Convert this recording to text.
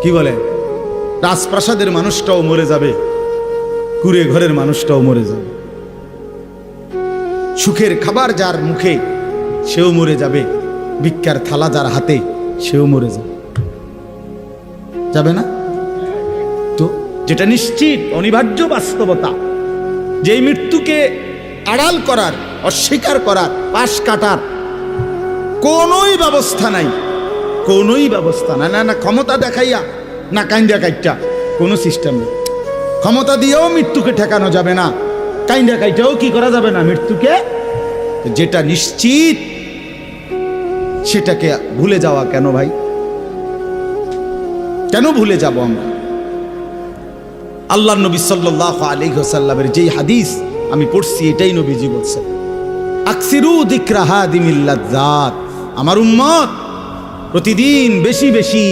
কি বলে, রাজপ্রাসাদের মানুষটাও মরে যাবে, কুড়ে ঘরের মানুষটাও মরে যাবে, সুখের খাবার যার মুখে সেও মরে যাবে, ভিক্ষার থালা যার হাতে সেও মরে যাবে, যাবে না? তো যেটা নিশ্চিত অনিবার্য বাস্তবতা, যে মৃত্যুকে আড়াল করার, অস্বীকার করার, পাশ কাটার কোনোই ব্যবস্থা নাই, কোনোই ব্যবস্থা নাই। না ক্ষমতা দেখাইয়া, না কাইন্দা কাইটা, কোনো সিস্টেম নেই। ক্ষমতা দিয়েও মৃত্যুকে ঠেকানো যাবে না, কাইন্দা কাইটাও কি করা যাবে না মৃত্যুকে। যেটা নিশ্চিত সেটাকে ভুলে যাওয়া কেন ভাই? কেন ভুলে যাব আমরা? আল্লাহর নবী সাল্লাল্লাহু আলাইহি ওয়াসাল্লামের যেই হাদিস আমি পড়ছি, এটাই নবীজি বলছেন, আকসিরু যিকরা হাদিমিল লাযযাত, আমার উম্মত প্রতিদিন বেশি বেশি